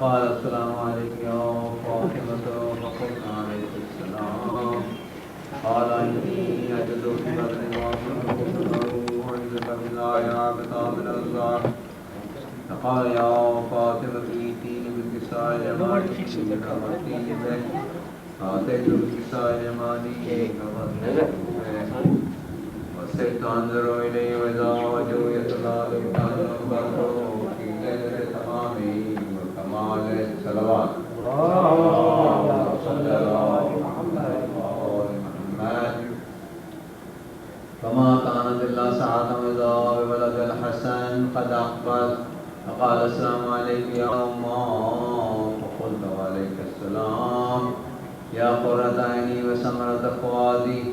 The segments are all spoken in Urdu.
قال السلام عليك يا فاطمة فقلت عليك السلام قال إني أجد في بدن واحد وعزك بالله عابطا من الزعر فقال يا فاطمة ائتيني بالكساء اليماني فأتيت به فأتيت بالكساء اليماني فأتيت به وسرت أنظر إليه وإذا وجهه يتلالى كأنه بدر في ليلة تمامه وكمال الصلوات اللهم صل على محمد وآل محمد فما كانت إلا ساعة إذا بولد الحسن قد أقبل فقال السلام عليك يا أمه فقلت وعليك السلام يا قرة عيني وثمرة فؤادي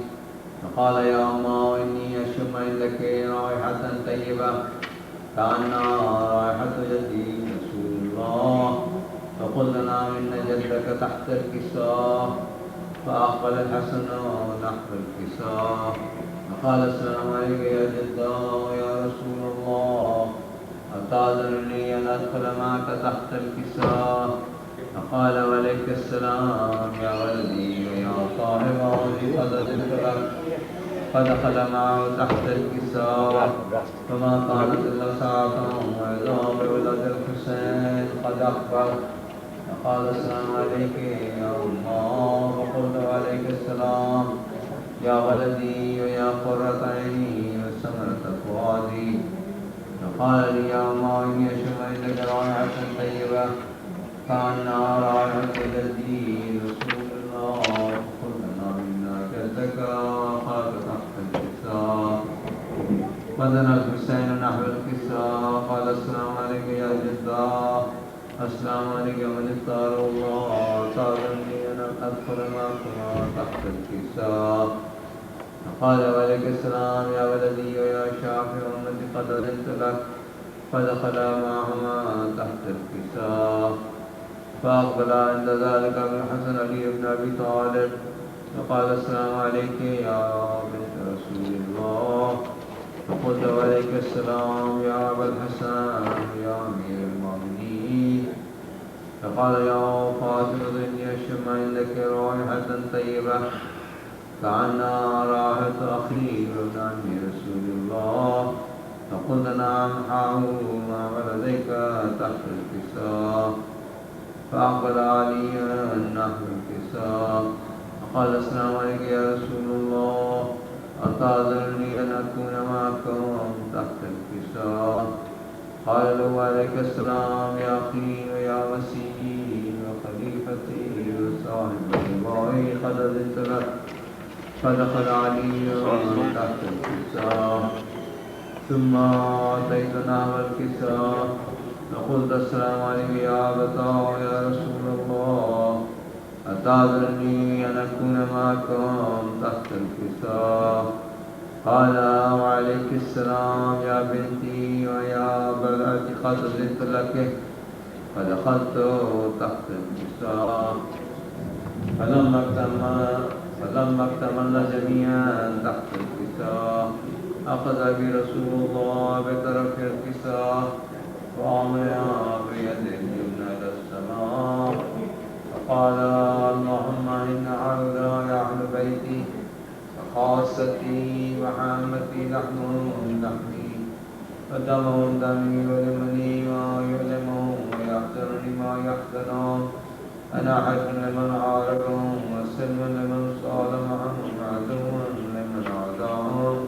فقال يا أمه إني أشم عندك رائحة طيبة كأنها رائحة جدي رسول الله فقلت نعم إن جدك تحت الكساء فأقبل الحسن نحو الكساء فقال السلام عليك يا جدة يا رسول الله أتعذرني أن أدخل معك تحت الكساء فقال وعليك السلام يا ولدي ويا صاحب عودي قد أجدت لك فدخل معه تحت الكساء فما كانت إلا ساعة وإذا بولد الحسين قد أقبل فقال السلام عليك يا الله فقلت وعليك السلام يا ولدي ويا قرة عيني وثمرة فؤادي فقال لي يا أمه إني أشم عندك رائحة طيبة كأنها رائحة جدي رسول الله فقلت نعم إن جدك قال تحت الكساء فدنا الحسين نحو الكساء قال السلام عليك يا جدة السلام عليك من اختار الله تعذرني أن أدخل معكما تحت الكساء فقال وعليك السلام يا ولدي ويا شافع أمتي قد أذنت لك فدخل معهما تحت الكساء فأقبل عند ذلك ابن الحسن علي بن أبي طالب فقال السلام عليك يا بنت رسول الله فقلت وعليك السلام يا أبا الحسن يا أمير المؤمنين فقال يا فاطمة إني أشم عندك رائحة طيبة كأنها رائحة أخي وابن عمي رسول الله فقلت نعم حاول ما ولديك تحت الكساء فأقبل علي نحو الكساء فقال السلام عليك يا رسول الله أتعذرني أن أكون معكم تحت الكساء قال له وعليك السلام يا أخي ويا وسيلي وخليفتي وصاحب رضائي قد أذنت لك فدخل علي تحت الكساء ثم أتيتنا والكساء فقلت السلام عليك يا أبتاه يا رسول الله أتعذرني أن أكون معكم تحت الكساء قال وعليك السلام يا بنتي ويا بلعتي قد أذنت لك فدخلت تحت الكساء فلما اكتملنا جميعا تحت الكساء أخذ برسول الله بطرف الكساء وعمل بيده اليمنى إلى السماء فقال اللهم إن هؤلاء أهل بيتي وخاصتي وحامتي لحمهم من لحمي ودمهم دمي يؤلمني ما يؤلمهم ويحزنني ما يحزنهم أنا حج لمن عارضهم وسلم لمن صالحهم وعدو لمن عاداهم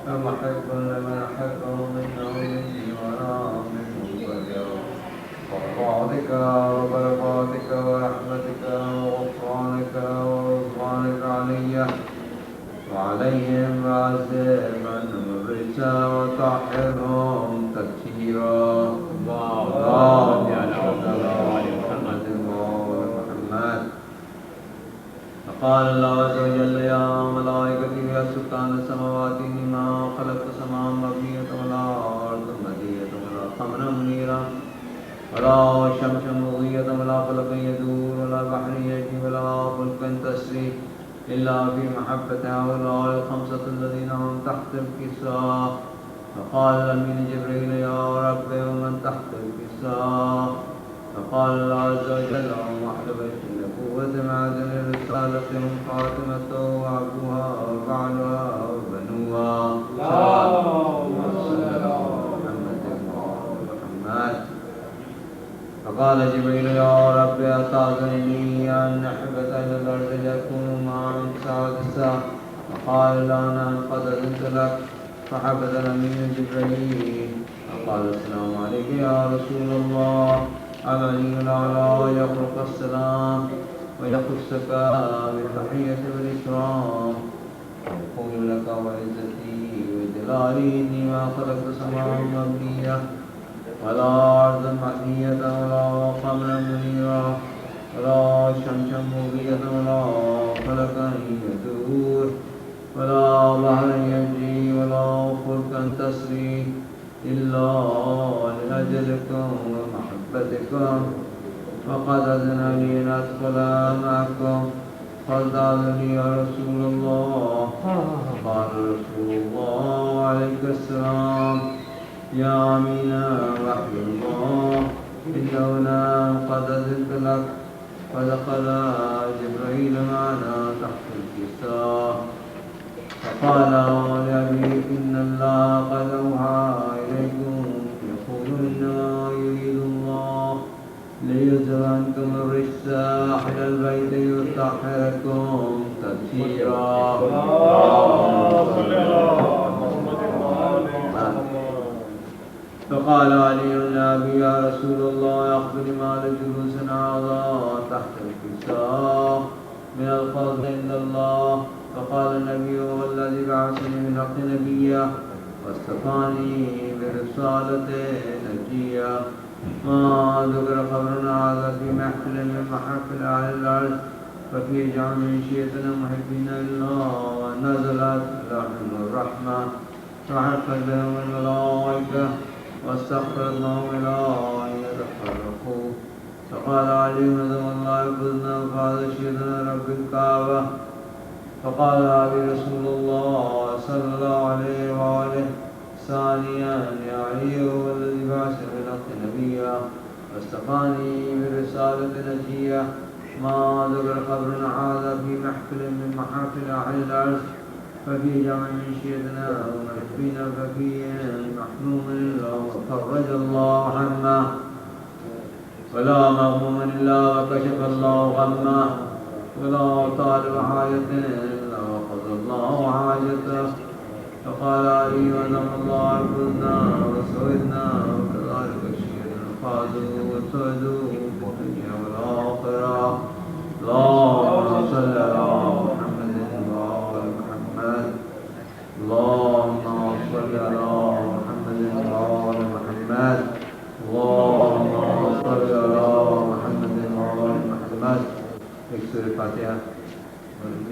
ومحب لمن أحبهم إنه مني وأنا منهم بريء وبركاتك وبركاتك ورحمتك وغفرانك ورضوانك علي وعليهم وعذب عنهم الرجس وطهرهم تطهيرا اللهم صل على محمد وآل محمد فقال الله عز وجل يا ملائكتي يا سلطان السماوات إنما خلقت سماء مبنية ولا أرض مدية ولا قمرا منيرا ولا شمس مضية ولا فلك يدور ولا بحر يجري ولا فلك تسري إلا في محبة هؤلاء الخمسة الذين هم تحت الكساء. فقال الأمين جبريل يا رب ومن تحت الكساء؟ فقال الله عز وجل وحد بيت النبوة معدن الرسالة هم فاطمة وعبدها وبعلها وبنوها. اللهم صل على محمد وعلى محمد. فقال جبريل يا رب أتأذنني أن نحبط إلى الأرض ليكون معهم سادسا؟ فقال لا نعم قد أذنت لك. فحبط الأمين جبريل فقال السلام عليك يا رسول الله. أمني الأعلى يخلق السلام ويخصك بالتحية والإكرام ويقول لك وعزتي وجلالي إني ما خلقت سماء مبنية ولا أرضا مهنية ولا قمرا منيرا ولا شمسا مضيئة ولا فلكا يدور ولا بحرا يجري ولا فلكا تسري إلا لأجلكم ومحبتكم. فقد أذن لي أن أدخل معكم. فاستأذني يا رسول الله. قال رسول الله عليك السلام يا أمين وحي الله إننا قد أذنت لك. فدخل جبريل معنا تحت الكساء فقال لأبي إن الله قد أوحى إليكم يقول إنما يريد الله ليذهب عنكم الرجس أهل البيت يطهركم تطهيرا. فقال علي النبي يا رسول الله أخبر ما لجلوسنا هذا تحت الكساء من الفضل عند الله. فقال النبي والذي بعثني من حق نبيا واصطفاني برسالة نجيا ما ذكر خبرنا هذا في محفل من محافل أهل الأرض ففي جعل من شيئتنا محبين الله ونزلت لهم الرحمة فحفت بهم الملائكة واستغفر الله إلى أن يتفرقوا. فقال علي ندم الله يفضنا فهذا شيئتنا رب الكعبة. فقال أبي رسول الله صلى الله عليه وآله ثانيا يا علي هو الذي بعث بالحق نبيا واصطفاني برسالة نجية ما ذكر خبرنا هذا في محفل من محافل أهل الأرض ففي جمع من شيئتنا ومحبين ففي محموم إلا وفرج الله همه ولا مغموم إلا وكشف الله غمه ولا طالب حاجة إلا وقضى الله حاجته. فقال علي ونعم الله عبدنا وسعدنا وكذلك الشيء فازوا وسعدوا في الدنيا والآخرة. اللهم صل على محمد وآل محمد. اللهم صل على محمد وآل محمد. اللهم صل على محمد وآل محمد. ایک سورہ فاتحہ ملک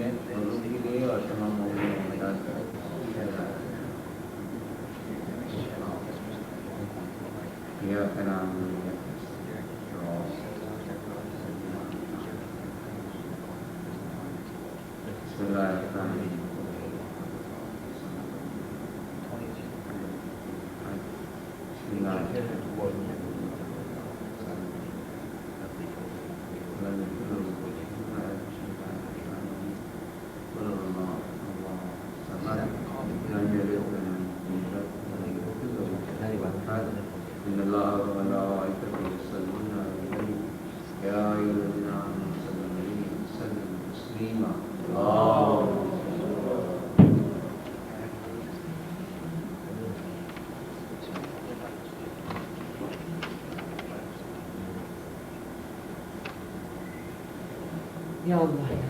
کے لیے اور تمام مومنین و مومنات کا إياك نعبد وإياك نستعين بسم الله الرحمن الرحيم بسم الله إن الله وملائكته يصلون على النبي يا أيها الذين آمنوا صلوا عليه وسلموا تسليما. يا الله يا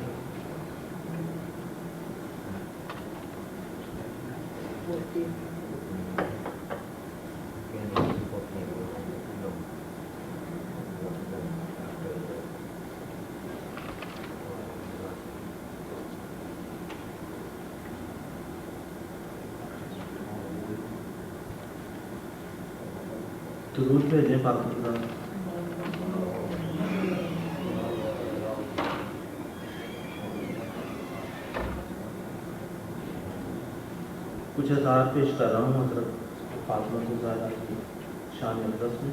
درود بھیجیں پاکستان. کچھ اظہار پیش کر رہا ہوں حضرت فاطمہ الزہرا کی شان اقدس میں.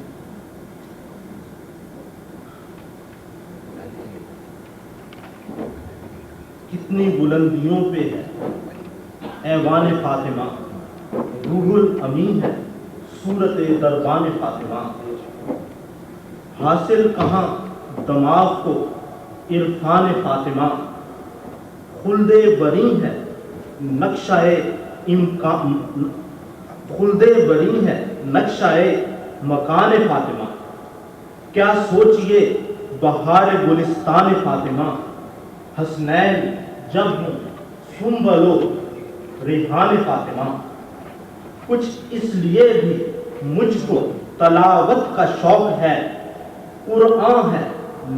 کتنی بلندیوں پہ ہے ایوان فاطمہ، روح الامین ہے صورت دربان فاطمہ. حاصل کہاں دماغ کو عرفان فاطمہ، خلد بری ہے نقشہ امکان، خلد بری ہے نقشہ مکان فاطمہ. کیا سوچئے بہار گلستان فاطمہ، حسنین جب ہوں سنبلو ریحان فاطمہ. کچھ اس لیے بھی مجھ کو تلاوت کا شوق ہے، قرآن ہے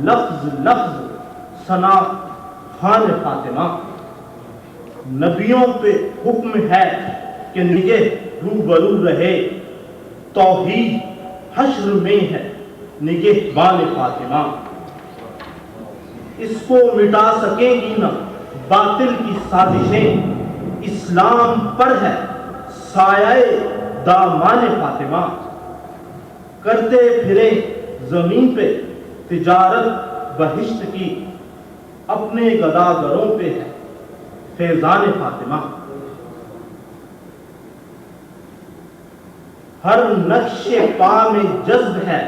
لفظ لفظ ثنا خوان فاطمہ. نبیوں پہ حکم ہے کہ نگہ روبرو رہے، توحید حشر میں ہے نگہبان فاطمہ. اس کو مٹا سکیں گی نہ باطل کی سازشیں، اسلام پر ہے سایہ دامان فاطمہ. کرتے پھرے زمین پہ تجارت بہشت کی، اپنے گداگروں پہ ہے فیضان فاطمہ. ہر نقش پا میں جذب ہے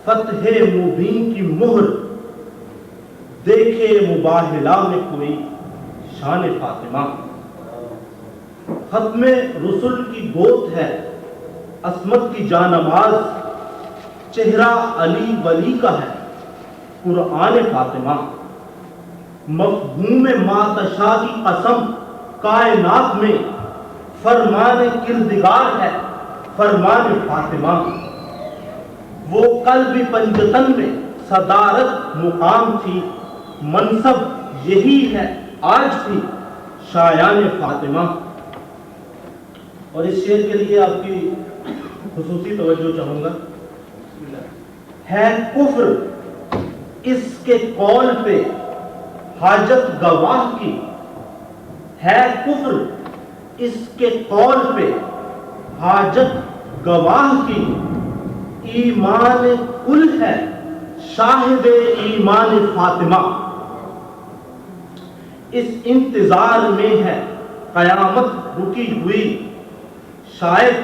فتح مبین کی مہر، دیکھے مباہلہ میں کوئی شان فاطمہ. ختم رسل کی گوت ہے عصمت کی جانماز، چہرہ علی ولی کا ہے قرآن فاطمہ. مفہوم ماتشا کی قسم کائنات میں، فرمان کردگار ہے فرمان فاطمہ. وہ قلب پنجتن میں صدارت مقام تھی، منصب یہی ہے آج بھی شایان فاطمہ. اور اس شعر کے لیے آپ کی خصوصی توجہ چاہوں گا. ہے کفر اس کے قول پہ حاجت گواہ کی، ہے کفر اس کے قول پہ حاجت گواہ کی. ایمان کل ہے شاہد ایمان فاطمہ. اس انتظار میں ہے قیامت رکی ہوئی، شاید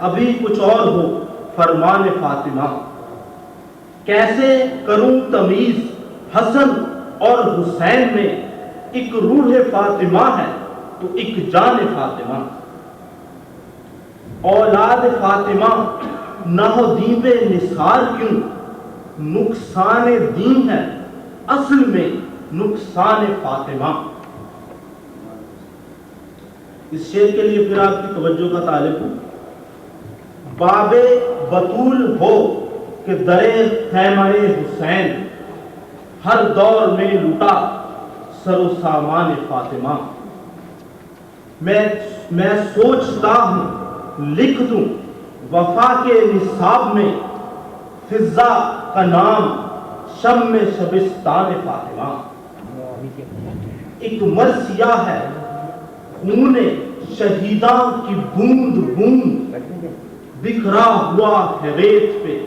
ابھی کچھ اور ہو فرمان فاطمہ. کیسے کروں تمیز حسن اور حسین میں، ایک روح فاطمہ ہے تو ایک جان فاطمہ. اولاد فاطمہ نہ دیب نثار کیوں، نقصان دین ہے اصل میں نقصان فاطمہ. اس شعر کے لیے پھر آپ کی توجہ کا طالب ہوں. باب بطول ہو کہ در خیمہ حسین، ہر دور میں لٹا سر و سامان فاطمہ. میں سوچتا ہوں لکھ دوں وفا کے نصاب میں، فضا کا نام شم شبستان فاطمہ. ایک مرثیہ ہے خون شہیداں کی بوند بوند، بکھرا ہوا ہے ریت پہ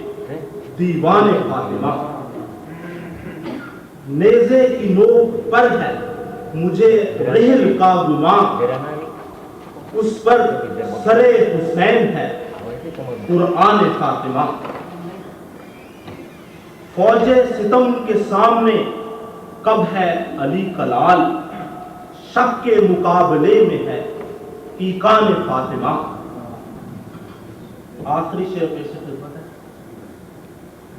دیوان فاطمہ. نیزے کی نوک پر ہے مجھے رحل کا گماں، اس پر سر حسین ہے قرآن فاطمہ. فوج ستم کے سامنے کب ہے علی کلال، شک کے مقابلے میں ہے ایقان فاطمہ. آخری شعر پیش خدمت ہے.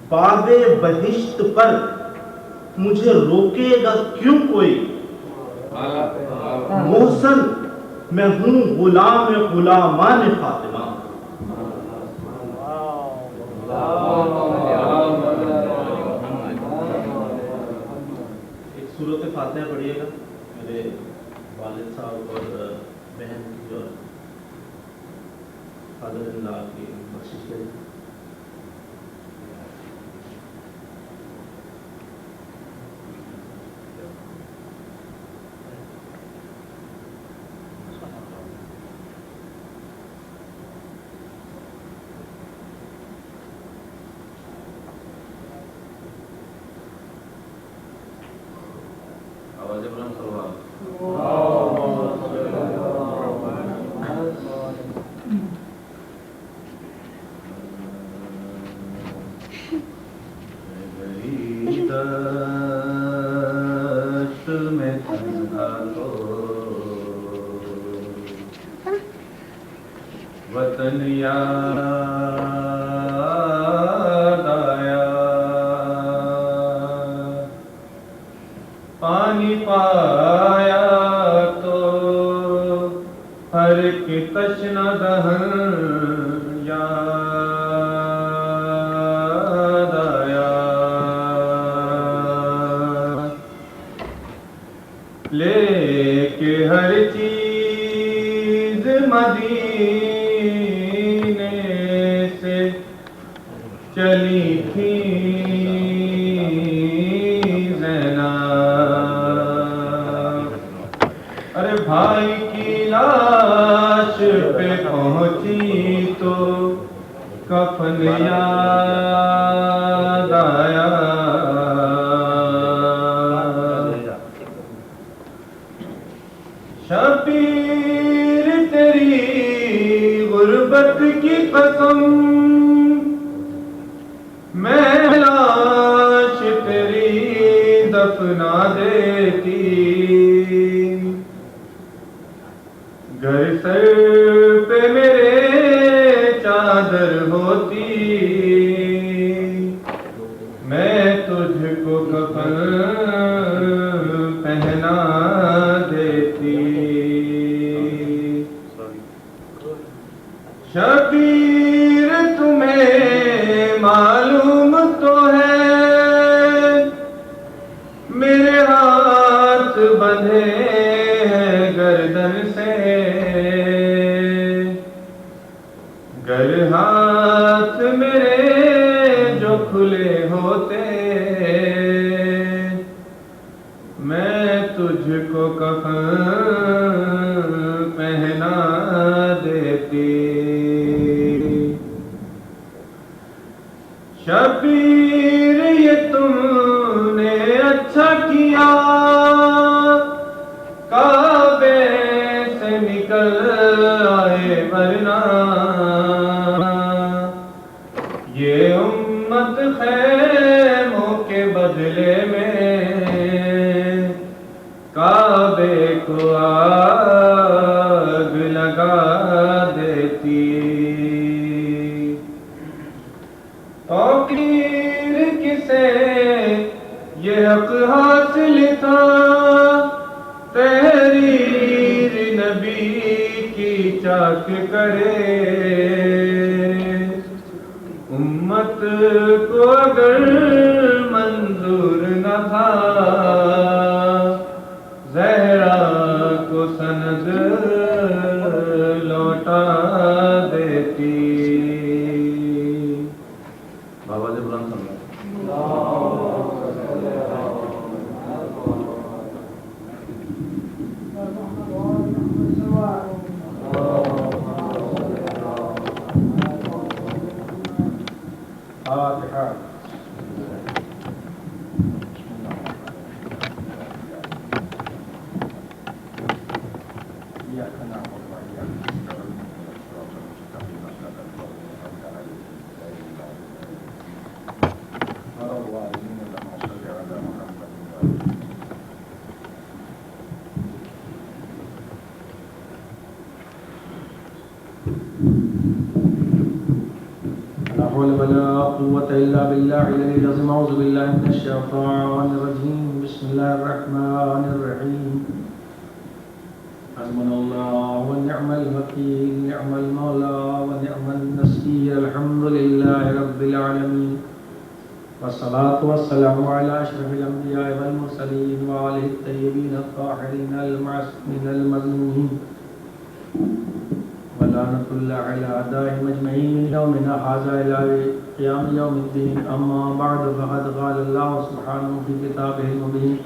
باب بہشت پر مجھے روکے گا کیوں کوئی، محسن میں ہوں غلام غلامان فاطمہ. ایک سورت فاتحہ پڑھیے گا میرے والد صاحب اور بہن کی اور فادر اللہ کی بخشش کے لیے. آواز بلند کرو آپ. دشت میں تنہا کو وطن یاد آیا, پانی پایا تو ہر ایک تشنہ دہن یاد آیا, لے کے ہر چیز مدینے سے چلی تھی زینب, ارے بھائی کی لاش پہ پہنچی تو کفن یاد آیا, شبیر تیری غربت کی قسم میں لاش تیری دفنا دیتی, گھر سر پہ میرے چادر ہوتی میں تجھ کو کفن پہنا دیتی. شبیر تمہیں معلوم تو ہے میرے ہاتھ بندھے ہیں گردن سے, گر ہاتھ میرے جو کھلے ہوتے میں تجھ کو کفن پہنا دیتی. شبیر یہ تم نے اچھا کیا کعبے سے نکل آئے, ورنہ یہ امت خیموں کے بدلے میں کعبے کو آگ لگا دیتی. توقیر کسے یہ حق حاصل تھا تحریر نبی کی چاک کرے, امت کو اگر منظور نہ تھا زہرا کو سند لوٹا دیتی. بابا جی بلند کرو. لا حول ولا قوة إلا بالله العلي العظيم. أعوذ بالله من الشيطان الرجيم. بسم الله الرحمن الرحيم. حسبنا الله ونعم الوكيل, نعم المولى ونعم النصير. الحمد لله رب العالمين, والصلاة والسلام على أشرف الأنبياء والمرسلين وآله الطيبين الطاهرين المعصومين المظلومين, ولعنة الله على أعدائهم أجمعين من يومنا هذا إلى قيام يوم الدين. أما بعد, فقد قال الله سبحانه في كتابه المبين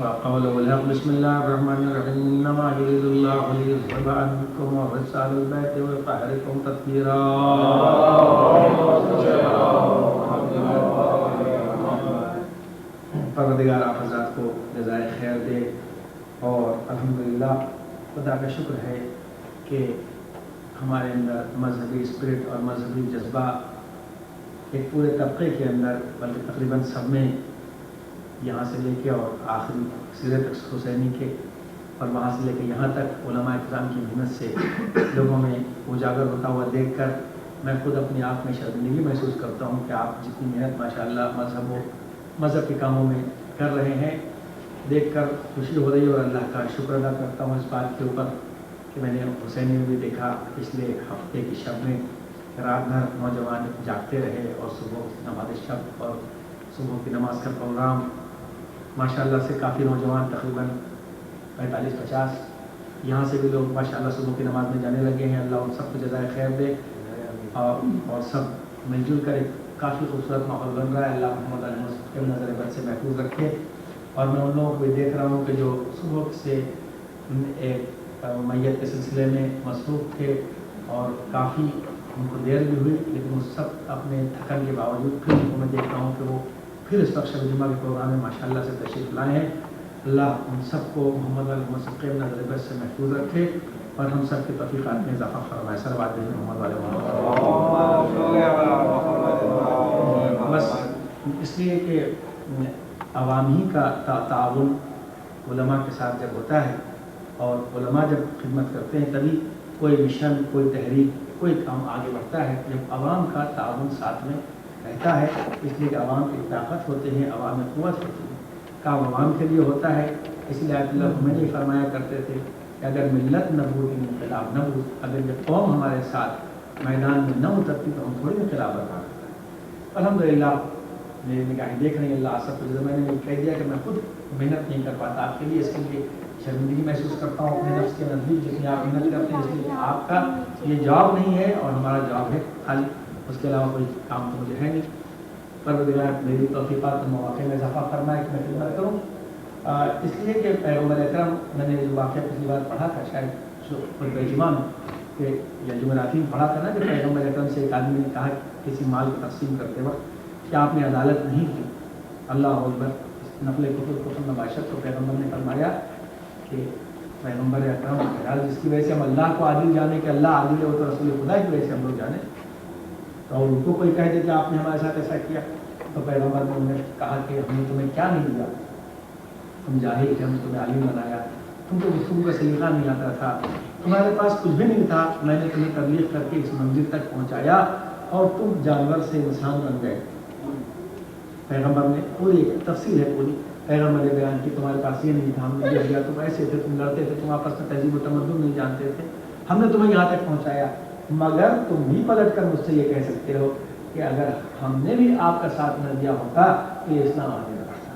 وقوله الحق. بسم الله الرحمن الرحيم. إنما يريد الله ليذهب عنكم الرجس أهل البيت ويطهركم تطهيرا. پروردگار آپ حضرات کو جزائے خیر دے، اور الحمدللہ خدا کا شکر ہے کہ ہمارے اندر مذہبی اسپرٹ اور مذہبی جذبہ ایک پورے طبقے کے اندر، بلکہ تقریباً سب میں، یہاں سے لے کے اور آخری سیرت حسینی کے اور وہاں سے لے کے یہاں تک علماء کرام کی محنت سے لوگوں میں اجاگر ہوتا ہوا دیکھ کر میں خود اپنی آپ میں شرمندگی محسوس کرتا ہوں کہ آپ جتنی محنت ماشاءاللہ مذہب کے کاموں میں کر رہے ہیں، دیکھ کر خوشی ہو رہی ہے، اور اللہ کا شکر ادا کرتا ہوں اس بات کے اوپر کہ میں نے حسینی میں بھی دیکھا پچھلے ہفتے کی شب میں رات بھر نوجوان جاگتے رہے، اور صبح نماز شب اور صبح کی نماز کا پروگرام ماشاءاللہ سے کافی نوجوان تقریباً 45-50 یہاں سے بھی لوگ ماشاءاللہ صبح کی نماز میں جانے لگے ہیں۔ اللہ ان سب کو جزائے خیر دے، اور سب مل جل کر ایک کافی خوبصورت ماحول بن رہا ہے۔ اللہ محمد علیہ وسلم نظر بد سے محفوظ رکھے، اور میں ان لوگوں کو بھی دیکھ رہا ہوں کہ جو صبح سے ایک میت کے سلسلے میں مصروف تھے اور کافی ان کو دیر بھی ہوئی، لیکن وہ سب اپنے تھکن کے باوجود پھر ان کو میں دیکھ رہا ہوں کہ وہ پھر اس وقت شب جمعہ کے پروگرام میں ماشاءاللہ سے تشریف لائے ہیں۔ اللہ ان سب کو محمد علیہ وسلم نظر بد سے محفوظ رکھے، اور ہم سب کے توفیقات میں اضافہ فرمائے۔ صلوات دیں محمد علیہ وسلم۔ بس اس لیے کہ عوامی کا تعاون علماء کے ساتھ جب ہوتا ہے، اور علماء جب خدمت کرتے ہیں، تبھی کوئی مشن، کوئی تحریک، کوئی کام آگے بڑھتا ہے، جب عوام کا تعاون ساتھ میں رہتا ہے۔ اس لیے کہ عوام کی طاقت ہوتے ہیں، عوام میں قوت ہوتی ہے، کام عوام کے لیے ہوتا ہے۔ اس لیے آیت اللہ ہمیں یہ فرمایا کرتے تھے کہ اگر ملت نہ بھول انقلاب نہ بھول، اگر یہ قوم ہمارے ساتھ میدان میں نہ اترتی تو ہم تھوڑی انقلاب برپا کرتے۔ الحمدللہ میری نگاہیں دیکھ رہی ہیں، اللہ سب کو، میں نے کہہ دیا کہ میں خود محنت نہیں کر پاتا آپ کے لیے، اس کے لیے شرمندگی محسوس کرتا ہوں اپنے نفس کے نزدیک، جتنی آپ محنت کرتے ہیں، اس لیے آپ کا یہ جواب نہیں ہے اور ہمارا جواب ہے خالی، اس کے علاوہ کوئی کام تو مجھے ہے نہیں۔ پروردگار میری توفیقات اور مواقع میں اضافہ فرمائے کہ میں خدمت کروں، اس لیے کہ پیغمبر اکرم، میں نے جو واقعہ پچھلی بار پڑھا تھا شاید خطبہ جمعہ میں، کہ یا جمعراتی میں پڑھا تھا نا، کہ پیغمبر اکرم سے ایک آدمی نے کہا کسی مال کو تقسیم کرتے وقت کہ آپ نے عدالت نہیں کی۔ اللہ اکبر، نقل کفر نباشت، تو پیغمبر نے فرمایا کہ پیغمبر اکرم بہرحال جس کی وجہ سے ہم اللہ کو عادل جانے کہ اللہ عادل ہے، وہ تو رسول خدا کی وجہ سے ہم لوگ جانے، تو ان کو کوئی کہہ دے کہ آپ نے ہمارے ساتھ ایسا کیا، تو پیغمبر نے انہیں کہا کہ ہم نے تمہیں کیا نہیں دیا، تم جاہل تھے، ہم نے تمہیں عالم بنایا، تم کو گفتگو کا سلیقہ نہیں آتا تھا، تمہارے پاس کچھ بھی نہیں تھا، میں نے تمہیں تبلیغ کر کے اس منزل تک پہنچایا، اور تم جانور سے انسان بن گئے۔ پیغمبر نے پوری تفصیل ہے، پوری پیغمبر نے بیان کی، تمہارے پاس یہ نہیں تھا، ہم نے دیا، تم ایسے تھے، تم لڑتے تھے، تم آپس میں تہذیب و تمدن نہیں جانتے تھے، ہم نے تمہیں یہاں تک پہنچایا، مگر تم بھی پلٹ کر مجھ سے یہ کہہ سکتے ہو کہ اگر ہم نے بھی آپ کا ساتھ نہ دیا ہوتا تو یہ اسلام آگے نہ بڑھتا۔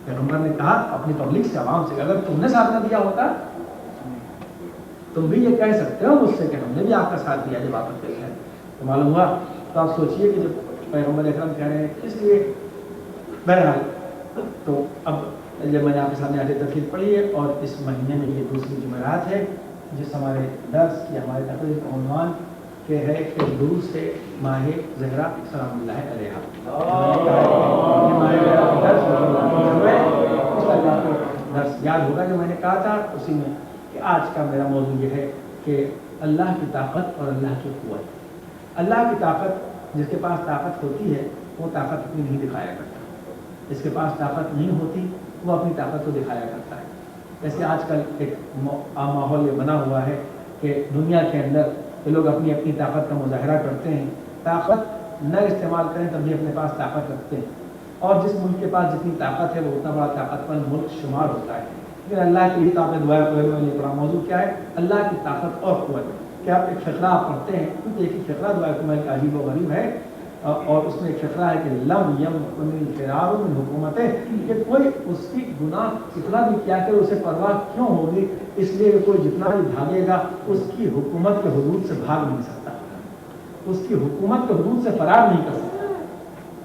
پیغمبر نے کہا اپنی پبلک سے، عوام سے، اگر تم نے ساتھ نہ دیا ہوتا تم بھی یہ کہہ سکتے ہو مجھ سے کہ ہم نے بھی آپ کا ساتھ دیا جب آپس پیش ہے، تو معلوم ہوا۔ تو آپ سوچیے کہ جب پیغمبر اکرم کہہ رہے ہیں، اس لیے بہرحال تو اب جب میں نے آپ کے سامنے آگے تفصیل پڑھی ہے، اور اس مہینے میں یہ دوسری جمعرات ہے، جس ہمارے درس کی ہمارے تقریر کا عنوان کہ ہے کہ گرو سے ماہ زہرا سلام اللہ علیہ، درس یاد ہوگا جو میں نے کہا تھا اسی میں، کہ آج کا میرا موضوع یہ ہے کہ اللہ کی طاقت اور اللہ کی قوت۔ اللہ کی طاقت، جس کے پاس طاقت ہوتی ہے وہ طاقت اپنی نہیں دکھایا کرتا، جس کے پاس طاقت نہیں ہوتی وہ اپنی طاقت کو دکھایا کرتا ہے۔ جیسے آج کل ایک ماحول یہ بنا ہوا ہے کہ دنیا کے اندر کہ لوگ اپنی اپنی طاقت کا مظاہرہ کرتے ہیں، طاقت نہ استعمال کریں تب بھی اپنے پاس طاقت رکھتے ہیں، اور جس ملک کے پاس جتنی طاقت ہے وہ اتنا بڑا طاقتور ملک شمار ہوتا ہے۔ لیکن اللہ کی طاقت دعا پہلے میں نے پڑھا، موضوع کیا ہے؟ اللہ کی طاقت اور قوت۔ کیا آپ ایک فقرہ آپ پڑھتے ہیں؟ کیونکہ ایک فقرہ دعا میں عجیب و غریب ہے، اور اس میں ایک فقرہ ہے کہ لم یمکن الفرار من حکومت ہے، کہ کوئی اس کی گناہ کتنا بھی کیا کرے اسے پرواہ کیوں ہوگی، اس لیے کہ کوئی جتنا بھی بھاگے گا اس کی حکومت کے حدود سے بھاگ نہیں سکتا، اس کی حکومت کے حدود سے فرار نہیں کر سکتا۔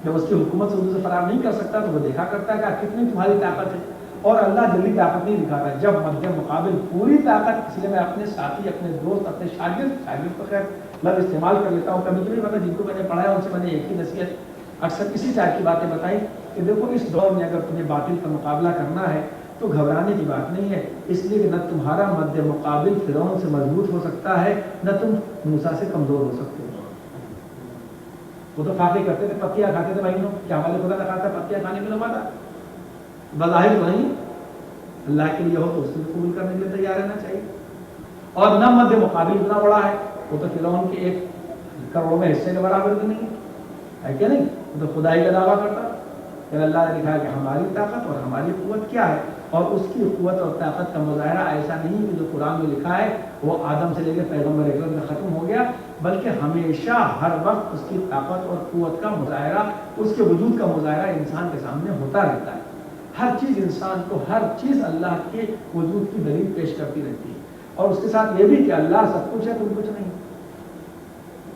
جب اس کی حکومت سے حدود سے فرار نہیں کر سکتا تو وہ دیکھا کرتا ہے کہ کتنی تمہاری طاقت ہے، اور اللہ جلدی طاقت نہیں دکھاتا۔ جب مد مقابل پوری طاقت، اس لیے میں اپنے ساتھی، اپنے دوست، اپنے شاگرد تو خیر لفظ استعمال کر لیتا ہوں کبھی کبھی، مطلب جن کو میں نے پڑھایا ان سے میں نے ایک ہی نصیحت اکثر اسی ٹائپ کی باتیں بتائیں کہ دیکھو اس دور میں اگر تمہیں باطل کا مقابلہ کرنا ہے تو گھبرانے کی بات نہیں ہے، اس لیے کہ نہ تمہارا مد مقابل فرعون سے مضبوط ہو سکتا ہے، نہ تم موسیٰ سے کمزور ہو سکتے ہو۔ وہ تو فاقے کرتے تھے، پتیاں کھاتے تھے مہینوں، کیا ہمارے خدا نہ کھاتا پتیاں کھانے میں نہ تھا؟ بظاہر تو نہیں، اللہ کے لیے ہو تو اس کو قبول کرنے کے لیے تیار رہنا چاہیے۔ اور نہ مد مقابل اتنا بڑا ہے، وہ تو فرعون کے 1 کروڑ میں حصے کے برابر بھی نہیں ہے کہ نہیں؟ وہ تو خدائی کا دعویٰ کرتا، پھر اللہ نے لکھا کہ ہماری طاقت اور ہماری قوت کیا ہے، اور اس کی قوت اور طاقت کا مظاہرہ ایسا نہیں کہ جو قرآن میں لکھا ہے وہ آدم سے لے کے پیغمبر اکرم میں ختم ہو گیا، بلکہ ہمیشہ ہر وقت اس کی طاقت اور قوت کا مظاہرہ، اس کے وجود کا مظاہرہ انسان کے سامنے ہوتا رہتا ہے۔ ہر چیز انسان کو، ہر چیز اللہ کے وجود کی دلیل پیش کرتی رہتی ہے، اور اس کے ساتھ یہ بھی کہ اللہ سب کچھ ہے، تم کچھ نہیں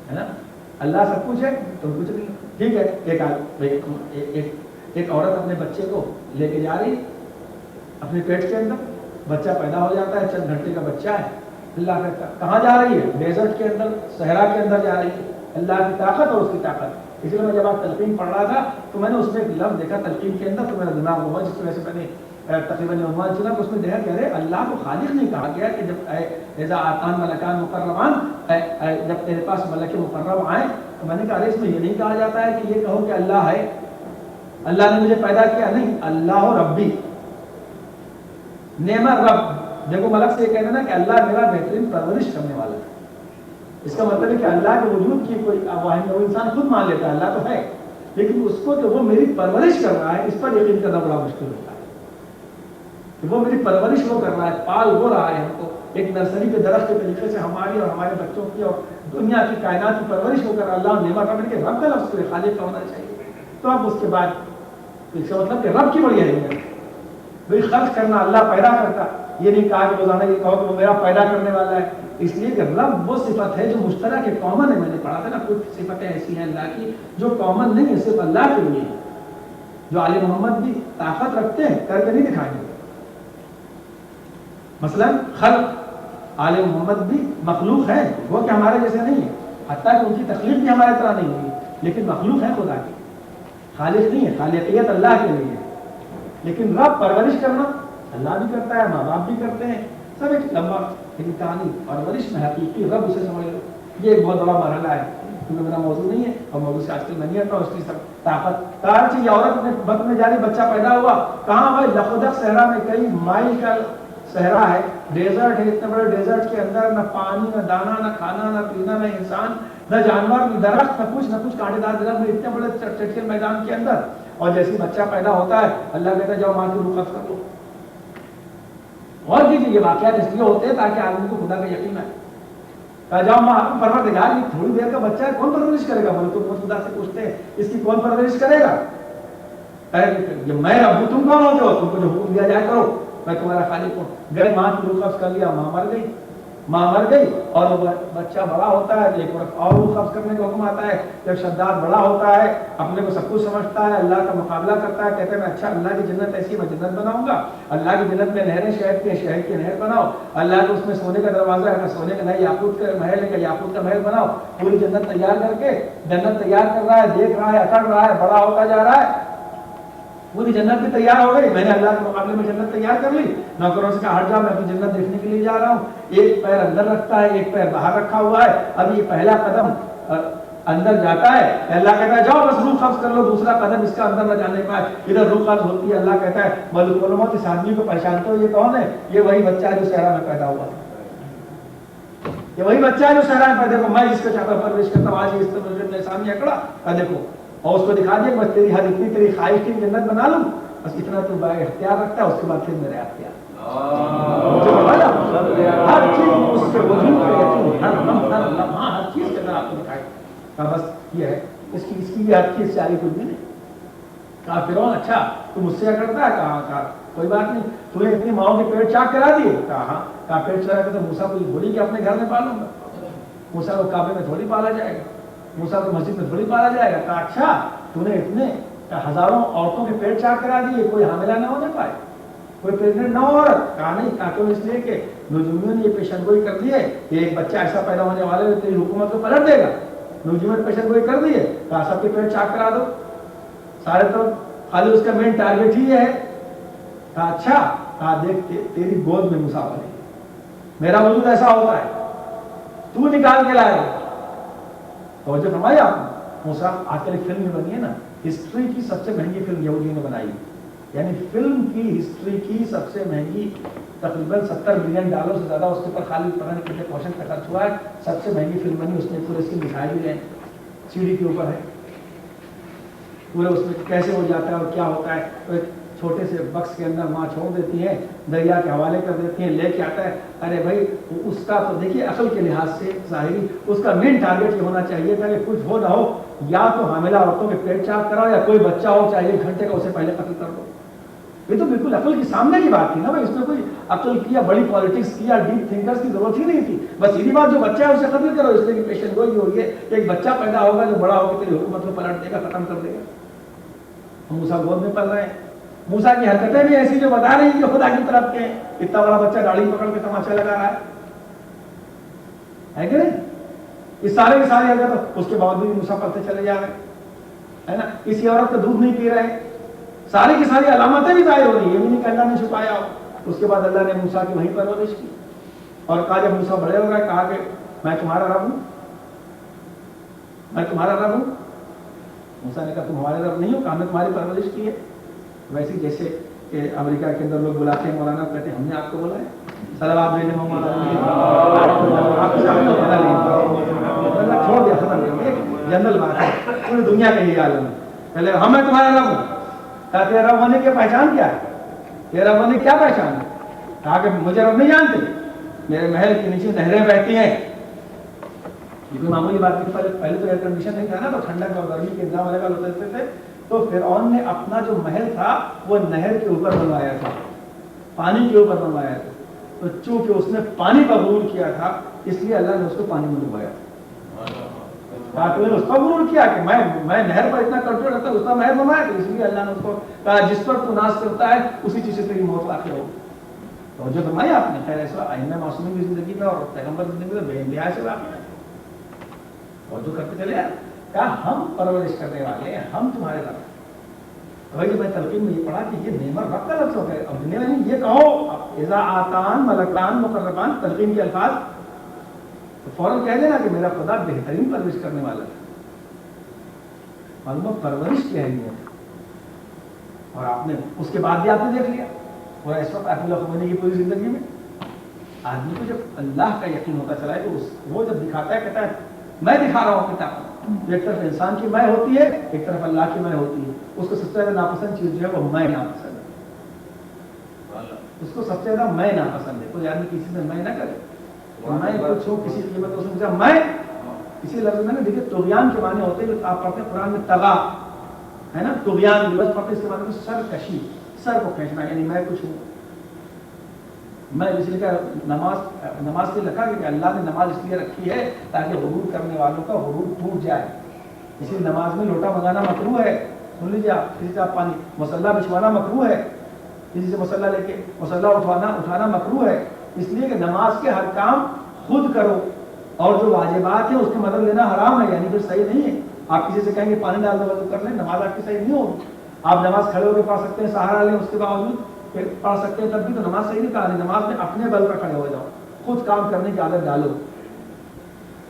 ہے نا، اللہ سب کچھ ہے، تم کچھ نہیں۔ ٹھیک ہے، ایک عورت اپنے بچے کو لے کے جا رہی اپنے پیٹ کے اندر، بچہ پیدا ہو جاتا ہے، چند گھنٹے کا بچہ ہے، اللہ کہتا کہاں جا رہی ہے؟ ڈیزرٹ کے اندر، صحرا کے اندر جا رہی ہے، اللہ کی طاقت اور اس کی طاقت۔ اس لیے میں جب آپ تلقین پڑھ رہا تھا تو میں نے اس میں ایک لفظ دیکھا تلقین کے اندر، تو میرا دماغ ہوا، جس کی وجہ سے میں نے تقریباً عنوان چنا، اس میں دیکھا کہ اللہ کو خالق نہیں کہا گیا کہ جب اذا آتان ملکان مقربان، جب تیرے پاس ملک مقرب آئیں، تو میں نے کہا اس میں یہ نہیں کہا جاتا ہے کہ یہ کہو کہ اللہ ہے، اللہ نے مجھے پیدا کیا، نہیں، اللہ ربی نعم رب۔ دیکھو ملک سے یہ کہنا نا کہ اللہ میرا بہترین پرورش کرنے والا ہے، اس کا مطلب ہے کہ اللہ کے وجود کی کوئی واحد، وہ انسان خود مان لیتا ہے اللہ تو ہے، لیکن اس کو کہ وہ میری پرورش کر رہا ہے اس پر یقین کرنا بڑا مشکل ہوتا ہے، کہ وہ میری پرورش وہ کر رہا ہے، پال وہ رہا ہے ہم کو، ایک نرسری کے درخت کے طریقے سے ہماری اور ہمارے بچوں کی اور دنیا کی کائنات کی پرورش وہ کر رہا ہے۔ اللہ نعمت رب کے رب کا لفظ کوئی خالق کا ہونا چاہیے، تو اب اس کے بعد اس کا مطلب کہ رب کی بڑی اہمیت ہے، بھائی خلق کرنا، اللہ پیدا کرتا، یہ نہیں کہا کہ روزانہ یہ کہو کہ وہ میرا پیدا کرنے والا ہے، اس لیے کہ رب وہ صفت ہے جو مشترک ہے، کامن ہے۔ میں نے پڑھا تھا نا، کچھ صفتیں ایسی ہیں اللہ کی جو کامن نہیں ہے، صرف اللہ کے لیے ہے، جو آل محمد بھی طاقت رکھتے ہیں، کر کے نہیں دکھائیں گے۔ مثلا خلق، آل محمد بھی مخلوق ہے، وہ کہ ہمارے جیسے نہیں ہے، حتیٰ کہ ان کی تخلیق بھی ہمارے طرح نہیں ہوئی، لیکن مخلوق ہے خدا کی، خالق نہیں ہے، خالقیت اللہ کے لیے ہے۔ لیکن رب پرورش کرنا اللہ بھی کرتا ہے، ماں باپ بھی کرتے ہیں، سب ایک لمبا کہانی، پرورش میں حقیقی رب اسے سمجھ لو، یہ ایک بہت بڑا مرحلہ ہے، کیونکہ میرا موضوع نہیں ہے اور موضوع سے آج کل میں نہیں ہٹا، اس کی سب طاقت کار چیز۔ عورت اپنے بطن میں جاری بچہ پیدا ہوا، کہاں بھائی؟ لخدق صحرا میں، کئی مائل کا صحرا ہے، ڈیزرٹ ہے، اتنے بڑے ڈیزرٹ کے اندر نہ پانی، نہ دانا، نہ کھانا، نہ پینا، نہ انسان، نہ جانور، نہ درخت، نہ کچھ کانٹے دار درخت میں، اتنے بڑے چٹکل میدان کے اندر، اور جیسے بچہ پیدا ہوتا ہے اللہ کہتا ہے جاؤ ماں کی روح قبض کر لو۔ اور یہ واقعات اس لیے ہوتے ہیں تاکہ آدمی کو خدا کا یقین ہے، کہا جاؤ ماں، پروردگار یہ تھوڑی دیر کا بچہ ہے، کون پرورش کرے گا؟ بولے تو خدا سے پوچھتے ہیں اس کی کون پرورش کرے گا؟ میں رب، تم کون ہوتے ہو؟ تم کو جو حکم دیا جائے کرو، میں تمہارا خالق ہوں۔ گئے ماں کی روح قبض کر لیا، ماں مر گئی، اور وہ بچہ بڑا ہوتا ہے، ایک وقت اور روح قبض کرنے کا حکم آتا ہے۔ جب شداد بڑا ہوتا ہے، اپنے کو سب کچھ سمجھتا ہے، اللہ کا مقابلہ کرتا ہے، کہتے ہیں اچھا اللہ کی جنت ایسی میں جنت بناؤں گا، اللہ کی جنت میں نہریں شہد کی، شہد کی نہر بناؤ، اللہ کے اس میں سونے کا دروازہ ہے، سونے کا، نہیں یاقوت کا محل ہے، یاقوت کا محل بناؤ، پوری جنت تیار کر کے، جنت تیار کر رہا ہے، دیکھ رہا ہے، اکڑ رہا ہے، بڑا ہوتا جا رہا ہے، پوری جنت بھی تیار ہو گئی، میں نے اللہ کے مقابلے میں جنت تیار کر لی، نوکروں سے کہا ہٹ جاؤ، میں اپنی جنت دیکھنے کے لیے جا رہا ہوں، ایک پیر اندر رکھتا ہے، ایک پیر باہر رکھا ہوا ہے، اب یہ پہلا قدم اندر جاتا ہے، اللہ کہتا ہے جاؤ بس روح قبض کر لو، دوسرا قدم اس کا اندر نہ جانے پائے، ادھر روح قبض ہوتی ہے، اللہ کہتا ہے ملک الموت، اس آدمی کو پہچانتے ہو یہ کون ہے؟ یہ وہی بچہ ہے جو صحرا میں پیدا ہوا، یہ وہی بچہ ہے جو صحرا میں پیدا ہوا، میں جس کو چاہتا پرورش کرتا ہوں، آج اس طرح سامنے اکڑا، دیکھو، اور اس کو دکھا دیا بس تیری ہر اتنی تیری خواہش کی جنت بنا لوں، بس اتنا تو اختیار رکھتا ہے، اس کے بعد پھر میرے اختیار، ہر چیز اس کے وجود پہ یقین، ہر لمحہ ہر چیز کے اندر آپ کو دکھائے گا، بس یہ ہے اس کی یہ ہر چیز چاری کچھ بھی نہیں۔ کہا فرعون اچھا تو مجھ سے اکڑتا ہے؟ کہا کوئی بات نہیں، تو نے اپنی ماؤں کے پیٹ چاک کرا دیے؟ کہا ہاں۔ کہا پیٹ چلا کے تو موسیٰ کو تھوڑی کہ اپنے گھر میں پالوں گا، موسیٰ کو کعبے میں تھوڑی پالا جائے گا، موسیٰ کو مسجد میں تھوڑی پالا جائے گا۔ کہا اچھا تو نے اتنے ہزاروں عورتوں کے پیٹ چاک کرا دیے، کوئی حاملہ نہ ہونے پائے، کوئی پریگننٹ نہ ہو عورت؟ کہا نہیں، کہا اس لیے کہ نجومیوں نے یہ پیشن گوئی کر دی ہے کہ ایک بچہ ایسا پیدا ہونے والا ہے تیری حکومت کو پلٹ دے گا، نجومیوں نے پیشن گوئی کر دی ہے، کہا سب کے پیٹ چاک کرا دو، سارے طرف خالی اس کا مین ٹارگیٹ ہی یہ ہے. کہا اچھا, کہا دیکھ تیری گود میں موسیٰ بنے, میرا وجود ایسا ہوتا ہے, تو نکال کے لائے. توجہ فرمائی آپ نے. موسیٰ آج کل ایک فلم بنی ہے نا, ہسٹری کی سب سے مہنگی فلم یہودیوں نے بنائی, یعنی فلم کی ہسٹری کی سب سے مہنگی, تقریباً $70 ملین سے زیادہ اس کے اوپر خالی پتہ نہیں کتنے پورشن کا خرچ ہوا ہے. سب سے مہنگی فلم بنی, اس میں پورے اس کی دکھائی بھی گئے, سی ڈی کے اوپر ہے پورے, اس میں کیسے ہو جاتا ہے اور کیا ہوتا ہے. تو ایک چھوٹے سے بکس کے اندر ماں چھوڑ دیتی ہے, دریا کے حوالے کر دیتی ہیں, لے کے آتا ہے. ارے بھائی اس کا تو دیکھیے عقل کے لحاظ سے ظاہری اس کا مین ٹارگیٹ یہ ہونا چاہیے تھا کہ کچھ ہو نہ ہو, یا تو حاملہ عورتوں کے پیٹ چاک کراؤ, یا کوئی بچہ ہو چاہے 1 گھنٹے کا, اسے پہلے قتل کر دو. یہ تو بالکل عقل کے سامنے کی بات تھی نا بھائی, اس میں کوئی عقل کی یا بڑی پالیٹکس کی یا ڈیپ تھنکرز کی ضرورت ہی نہیں تھی. بس سیدھی بات, جو بچہ ہے اسے قتل کرو, اس لیے کہ پیشن گوئی ہو رہی ہے کہ ایک بچہ پیدا ہوگا جو بڑا ہو کے تیری حکومت کو پلٹ دے گا, ختم کر دے گا. موسیٰ گود میں پل رہے ہیں. موسیٰ کی حرکتیں بھی ایسی جو بتا رہی ہیں کہ خدا کی طرف کے, اتنا بڑا بچہ داڑھی پکڑ کے تماشا لگا رہا ہے کہ نہیں. اس سارے کی ساری حرکت, اس کے باوجود موسیٰ پلتے چلے جا رہے ہیں نا. کسی عورت کا دودھ نہیں پی رہے, ساری کی ساری علامتیں بھی ظاہر ہو رہی ہیں. یہ بھی نہیں کہ اللہ نے چھپایا ہو. اس کے بعد اللہ نے موسیٰ کی وہیں پرورش کی اور کہا, جب موسیٰ بڑے ہو گئے, کہا کہ میں تمہارا رب ہوں, میں تمہارا رب ہوں. موسیٰ نے کہا تم ہمارے رب نہیں ہو, کہا میں تمہاری پرورش کی ہے. ویسے جیسے کہ امریکہ کے اندر لوگ بلاتے ہیں مولانا, کہتے ہیں ہم نے آپ کو بولا ہے, صلوات بھیجے مولانا, چھوڑ دیا, ختم کر دیا. جنرل بات ہے, پوری دنیا کا یہ عالم ہے. پہلے ہم میں تمہارا رب ہوں. کہا تیرا رب ہونے کی پہچان کیا ہے, تیرا رب ہونے کی کیا پہچان ہے. کہا کہ مجھے رب نہیں جانتے, میرے محل کے نیچے نہریں بہتی ہیں. یہ معمولی بات نہیں, پہلے تو ایئر کنڈیشن نہیں تھا نا, تو ٹھنڈک اور گرمی کے انتظام الگ الگ ہوتے تھے. تو فرعون نے اپنا جو محل تھا وہ نہر کے اوپر بنوایا تھا, پانی کے اوپر بنوایا تھا. تو چونکہ اس نے پانی پر غرور کیا تھا, اس لیے اللہ نے اس کو پانی میں ڈبایا. اس پر غرور کیا کہ میں نہر پر اتنا کنٹرول رکھتا ہوں, اس پر نہر بنوایا, تو اس لیے اللہ نے اس کو کہا جس پر تو ناز کرتا ہے اسی چیز سے تیری موت واقع ہو. تو جو فرمائی آپ نے, خیر ایسا ائمہ معصومین کی زندگی میں اور پیغمبر کی زندگی میں بے انتہا سے واقع ہے. اور جو کرتے چلے کہا ہم پرورش کرنے والے ہیں, ہم تمہارے رب. بھائی میں تلقین میں یہ پڑھا کہ یہ نعمت رب کا لفظ ہو گئے. اب نہیں یہ کہو اذا آتان ملکان مقربان, تلقین کے الفاظ, تو فوراً کہہ دینا کہ میرا خدا بہترین پرورش کرنے والا ہے. معلوم پرورش کی اہمیت, اور آپ نے اس کے بعد بھی آپ نے دیکھ لیا. اور اس وقت آیت اللہ خمینی کی پوری زندگی میں آدمی کو جب اللہ کا یقین ہوتا چلا ہے, تو وہ جب دکھاتا ہے, کہتا ہے میں دکھا رہا ہوں کتاب. ایک طرف انسان کی میں ہوتی ہے, ایک طرف اللہ کی میں ہوتی ہے. اس کو سب سے زیادہ ناپسند چیز جو ہے وہ میں ناپسند ہے. اس کو سب سے زیادہ میں ناپسند ہے. کوئی آدمی کسی سے میں نہ کرے, میں کچھ ہوں کسی قیمت, اس نے میں اسی لفظ میں نا دیکھیے طغیان کے معنی ہوتے ہیں, آپ پڑھتے ہیں قرآن میں طغا ہے نا, طغیان لفظ پڑھتے, اس کے معنی سر کشی, سر کو کھینچنا, یعنی میں کچھ ہوں. میں اس لیے نماز سے لکھا کہ اللہ نے نماز اس لیے رکھی ہے تاکہ غرور کرنے والوں کا غرور ٹوٹ جائے. اسی نماز میں لوٹا منگانا مکروہ ہے, سن لیجیے آپ, کسی سے آپ پانی, مصلہ بچھوانا مکروہ ہے, کسی سے مصلہ لے کے مصلہ اٹھانا مکروہ ہے. اس لیے کہ نماز کے ہر کام خود کرو, اور جو واجبات ہیں اس کی مدد لینا حرام ہے, یعنی پھر صحیح نہیں ہے. آپ کسی سے کہیں گے پانی ڈال دو وضو کر لیں, نماز آپ کی صحیح نہیں ہوگی. آپ نماز کھڑے ہو کے پڑھ سکتے ہیں, سہارا لیں, اس کے باوجود پڑھ سکتے ہیں, تب بھی تو نماز صحیح نہیں کہا. نماز میں اپنے بل پر کھڑے ہو جاؤ, خود کام کرنے کی عادت ڈالو.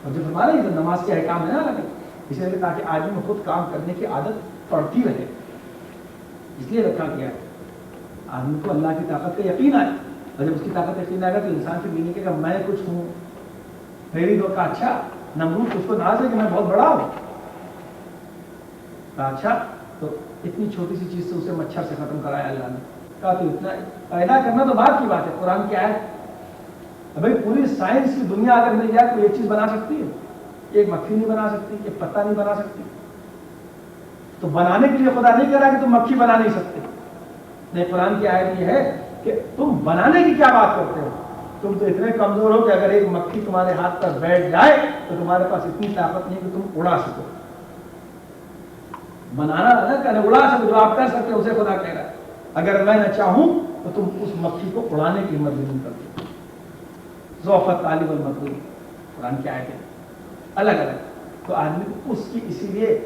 اور جو ہمارے یہ نماز کے احکام ہے نا لگے, اس لیے تاکہ آدمی میں خود کام کرنے کی عادت پڑتی رہے, اس لیے رکھا گیا ہے. آدمی کو اللہ کی طاقت کا یقین آئے, اور جب اس کی طاقت یقین آئے گا تو انسان کی دینی کہ میں کچھ ہوں. میری دو کا اچھا نمرود اس کو ناز ہے کہ میں بہت بڑا ہوں. کہا اچھا, تو اتنی چھوٹی سی چیز سے اسے مچھر سے ختم کرایا اللہ نے. کہا تو اتنا پیدا کرنا تو بات کی بات ہے, قرآن کیا ہے. بھائی پوری سائنس کی دنیا اگر مل جائے تو ایک چیز بنا سکتی ہے, ایک مکھی نہیں بنا سکتی, ایک پتا نہیں بنا سکتی. تو بنانے کے لیے خدا نہیں کہہ رہا کہ تم مکھی بنا نہیں سکتے. نہیں, قرآن کی آیت یہ ہے کہ تم بنانے کی کیا بات کرتے ہو. تم تو اتنے کمزور ہو کہ اگر ایک مکھی تمہارے ہاتھ پر بیٹھ جائے تو تمہارے پاس اتنی طاقت نہیں کہ تم اڑا سکو. بنانا الگ ہے, اڑا سکو جو آپ کر سکتے ہو اسے خدا کہہ رہا ہے. اگر میں نہ چاہوں تو تم اس مکھی کو اڑانے کی ہمت نہیں کرتے. ذوفت طالب المطلوب, قرآن کی آیت ہے الگ الگ. تو آدمی کو اس کی اسی لیے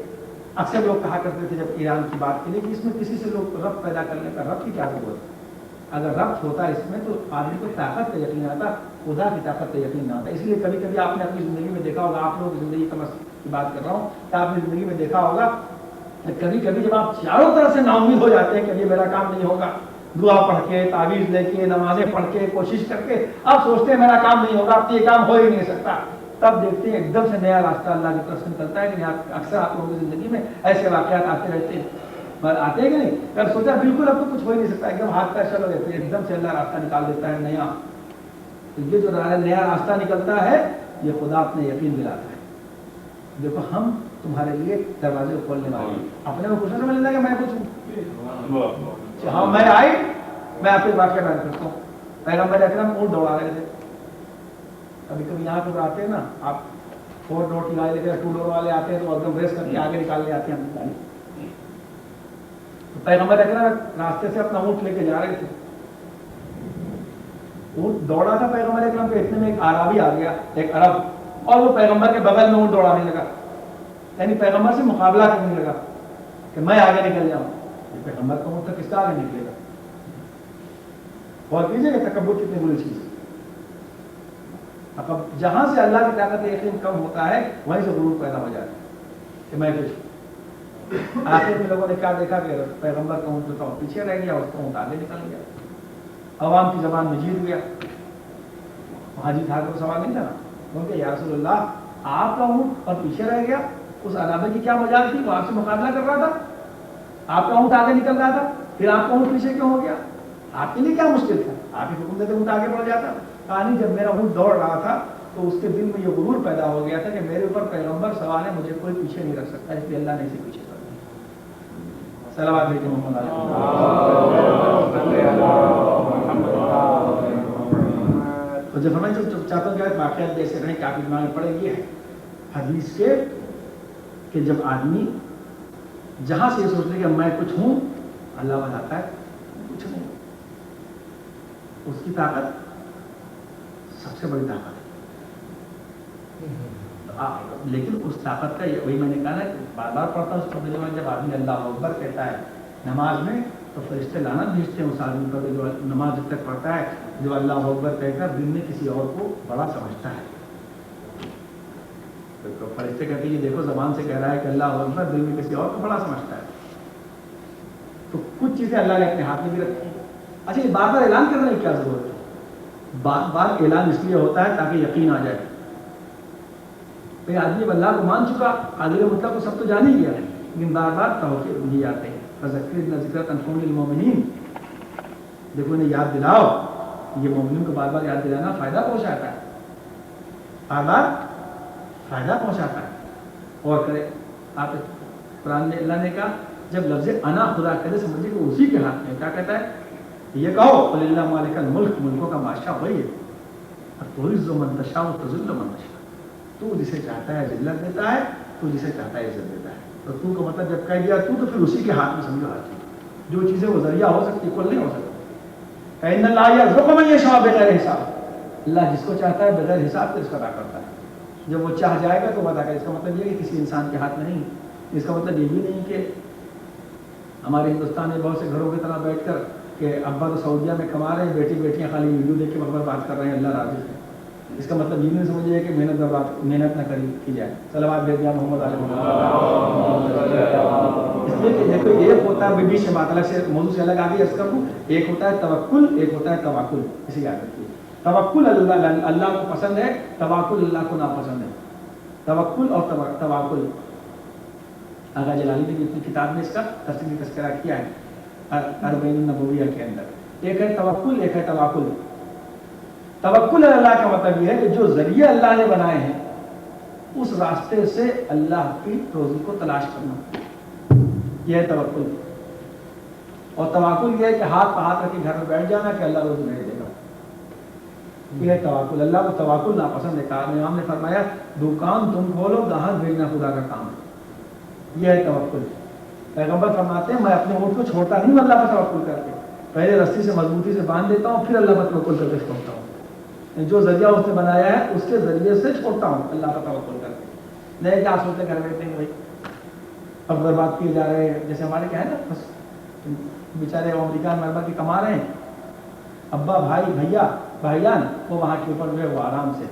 اکثر لوگ کہا کرتے تھے جب ایران کی بات کے لیے کہ اس میں کسی سے لوگ ربط پیدا کرنے کا، ربط کی کیا ضرورت ہے؟ اگر ربط ہوتا ہے اس میں تو آدمی کو طاقت کا یقین آتا، خدا کی طاقت کا یقین نہ آتا. اس لیے کبھی کبھی آپ نے اپنی زندگی میں دیکھا ہوگا، آپ لوگوں کی زندگی کی بات کر رہا ہوں، کہ آپ نے زندگی میں دیکھا ہوگا کہ کبھی کبھی جب آپ چاروں طرف سے نا امید ہو جاتے ہیں کہ یہ میرا کام نہیں ہوگا، دعا پڑھ کے، تعویذ لے کے، نمازیں پڑھ کے، کوشش کر کے آپ سوچتے ہیں میرا کام نہیں ہوگا، اب یہ کام ہو ہی نہیں سکتا، تب دیکھتے ہیں ایک دم سے نیا راستہ اللہ کی طرف سے نکلتا ہے. کہ اکثر آپ لوگوں کی زندگی میں ایسے واقعات آتے رہتے ہیں، آتے ہیں کہ نہیں؟ کل سوچا بالکل اب تو کچھ ہو ہی نہیں سکتا، ایک دم ہاتھ پیر چلو رہتے ہیں، ایک دم سے اللہ راستہ نکال دیتا ہے نیا. تو یہ جو نیا راستہ نکلتا ہے یہ خدا اپنے یقین دلاتا ہے. دیکھو ہم تمہارے لیے دروازے کھولنے والے ہیں. اپنے کو کچھ نہ سمجھنا کہ میں کچھ ہوں. ہاں میں آئی، میں آپ کے واقعہ بیان کرتا ہوں. پیغمبر اکرم اونٹ دوڑا رہے تھے. کبھی کبھی یہاں پہ آتے ہیں نا آپ 4 ڈور کی گاڑی لے کے 2 ڈور والے آتے ہیں تو ایک دم ریس کر کے آگے نکالنے آتے ہیں گاڑی. تو پیغمبر اکرم راستے سے اپنا اونٹ لے کے جا رہے تھے. اونٹ دوڑا تھا پیغمبر اکرم کے، اتنے میں ایک عربی آ گیا، ایک عرب، اور وہ پیغمبر کے بغل میں اونٹ دوڑانے لگا، یعنی پیغمبر سے مقابلہ کرنے لگا کہ میں آگے نکل جاؤں. یہ پیغمبر کا اونٹ تک کس کا آگے نکلے گا؟ اور کیجیے کہ تکبر کتنی بری چیز ہے. جہاں سے اللہ کی طاقت یقین کم ہوتا ہے وہیں سے غرور پیدا ہو جاتا ہے کہ میں کچھ. آخر میں لوگوں نے کیا دیکھا کہ پیغمبر کا اونٹ تو پیچھے رہ گیا، اس کا اونٹ آگے نکل گیا، عوام کی زبان میں جیت گیا. حاجی تھا کو سوال نہیں تھا نا، کیونکہ یا رسول اللہ آپ کا اونٹ اور پیچھے رہ گیا، اس عرابے کی کیا مجال تھی؟ وہ آپ سے مقابلہ کر رہا تھا، آپ کا اونٹ آگے نکل رہا تھا، پھر آپ کا اونٹ پیچھے کیوں ہو گیا؟ آپ کے لیے کیا مشکل تھا؟ آپ ہی حکم دیتے اونٹ آگے بڑھ جاتا. کہانی جب میرا اونٹ دوڑ رہا تھا تو اس کے دل میں یہ غرور پیدا ہو گیا تھا کہ میرے اوپر پیغمبر سوال ہے، مجھے کوئی پیچھے نہیں رکھ سکتا، اس لیے اللہ نے اسے پیچھے کر دیا. صلوات علیکم محمد تو جب ہمیں چاہتا ہوں کہ واقعات جیسے رہیں کہ آپ دماغ میں پڑے. یہ ہے حدیث کے کہ جب آدمی جہاں سے یہ سوچتے کہ میں کچھ ہوں، اللہ بتاتا ہے کچھ نہیں. اس کی طاقت سب سے بڑی طاقت ہے. لیکن اس طاقت کا وہی میں نے کہا نا کہ بار بار پڑھتا ہوں اس کو. جب آدمی اللہ اکبر کہتا ہے نماز میں تو فرشتے لعنت بھیجتے ہیں اس آدمی پر جو نماز جب تک پڑھتا ہے، جو اللہ اکبر کہہ کر دل میں کسی اور کو بڑا سمجھتا ہے. تو فرشتے کہتے ہیں یہ دیکھو زبان سے کہہ رہا ہے کہ اللہ اکبر، دل میں کسی اور کو بڑا سمجھتا ہے. تو کچھ چیزیں اللہ نے اپنے ہاتھ میں بھی رکھی ہیں. اچھا یہ بار بار اعلان کرنے کی کیا ضرورت ہے؟ بار بار اعلان اس لیے ہوتا ہے تاکہ یقین آ جائے. بھائی آدمی اب اللہ کو مان چکا، قادر مطلق کو سب تو جان ہی گیا ہے، لیکن بار بار توقع نہیں آتے ہیں. فذکر ذکر تنفع للمؤمنین، دیکھو انہیں یاد دلاؤ. یہ مومنین کو بار بار یاد دلانا فائدہ پہنچاتا ہے، بار بار فائدہ پہنچاتا ہے. اور کرے آپ قرآن میں اللہ نے کہا جب لفظ انا خدا کرے سمجھے کہ اسی کے ہاتھ میں. کیا کہتا ہے؟ یہ کہو قل اللہ مالک الملک، ملکوں کا بادشاہ وہی ہے. تعز من تشاء وتذل من تشاء، تو جسے چاہتا ہے ذلت دیتا ہے، تو جسے چاہتا ہے عزت دیتا ہے. تو تو کا مطلب جب کہہ دیا تو پھر اسی کے ہاتھ میں سمجھو ہاتھ میں. جو چیزیں وہ ذریعہ ہو سکتی کل نہیں ہو سکتی. ان اللہ یرزق من یشاء بغیر حساب، اللہ جس کو چاہتا ہے بغیر حساب سے اس کا ادا کرتا ہے. جب وہ چاہ جائے گا تو وہ ادا کرے. اس کا مطلب یہ ہے کہ کسی انسان کے ہاتھ میں نہیں. اس کا مطلب یہ بھی نہیں کہ ہمارے ہندوستان میں بہت سے گھروں کی طرح بیٹھ کر کہ ابا تو سعودیہ میں کما رہے ہیں، بیٹیاں خالی ویڈیو دیکھ کے وقت بات کر رہے ہیں، اللہ راضی ہے. اس کا مطلب یہ نہیں سمجھے کہ محنت نہ کی جائے. صلوات بھیج دیا محمد علیہ اس لیے کہ دیکھو ایک ہوتا ہے بیچ سے بات الگ سے موضوع سے الگ آگے اس کا ایک ہوتا ہے توکل، ایک ہوتا ہے تواکل. اسی یاد رکھیے توکل اللہ کو پسند ہے، تواکل اللہ کو ناپسند ہے. توکل اور تواکل آغا جلالی نے اپنی کتاب میں اس کا تفصیلی تذکرہ کیا ہے اربعین النبویہ کے اندر. ایک ہے توکل، ایک ہے تواکل. توکل اللہ کا مطلب یہ ہے کہ جو ذریعے اللہ نے بنائے ہیں اس راستے سے اللہ کی روزی کو تلاش کرنا، یہ ہے توکل. اور تواکل یہ ہے کہ ہاتھ پہ ہاتھ رکھ کے گھر میں بیٹھ جانا کہ اللہ روزی نہیں دے گا. یہ ہے توکل. اللہ کو توکل ناپسند ہے. امام نے فرمایا دکان تم کھولو، گاہک بھیجنا خدا کا کام ہے. یہ ہے توکل. پیغمبر فرماتے ہیں میں اپنے اونٹ کو چھوڑتا نہیں ہوں اللہ پر توکل کر کے، پہلے رسی سے مضبوطی سے باندھ دیتا ہوں، پھر اللہ پر توکل کر کے چھوڑتا ہوں. جو ذریعہ اس نے بنایا ہے اس کے ذریعے سے چھوڑتا ہوں اللہ پر توکل کر کے. نہیں کیا سوچتے گھر بیٹھے ہیں بھائی اب برباد کیے جا رہے ہیں. جیسے ہمارے کیا ہے نا بس بیچارے امریکہ میں مربع کی کما رہے ہیں, ابا بھائی بھائیان وہ وہاں کے اوپر جو ہے وہ آرام سے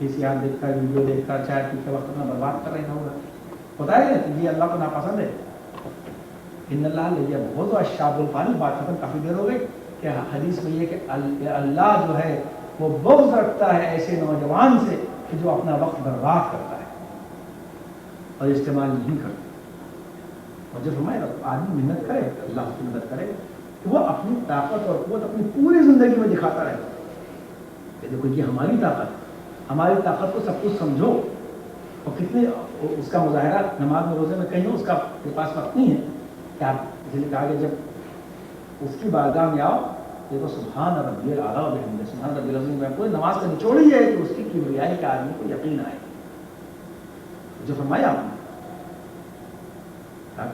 PCR دیکھ کر ویڈیو دیکھ کر چائے پی کے وقت اپنا برباد کر رہے ہیں. ہوتا ہے نا یہ اللہ کو ناپسند ہے. ان اللہ لے بہت اشاب الفانی بات ختم کافی دیر ہو گئی کہ حدیث میں یہ کہ اللہ جو ہے وہ بغض رکھتا ہے ایسے نوجوان سے کہ جو اپنا وقت برباد کرتا ہے اور استعمال نہیں کرتا. اور جب ہمارے آدمی محنت کرے اللہ کی مدد کرے کہ وہ اپنی طاقت اور قوت اپنی پوری زندگی میں دکھاتا رہے کہ دیکھو یہ ہماری طاقت کو سب کچھ سمجھو. اور کتنے اس کا مظاہرہ نماز میں روزے میں کہیں اس کا کے پاس وقت نہیں ہے کہ آپ جس نے کہا کہ جب اس کی بارگاہ میں آؤ دیکھو سبحان ربی الاعلیٰ وبحمدہ سبحان ربی العظیم میں پوری نماز کا نچوڑ ہی ہے کہ اس کی کبریائی کا آدمی کو یقین آئے. جو فرمایا آپ نے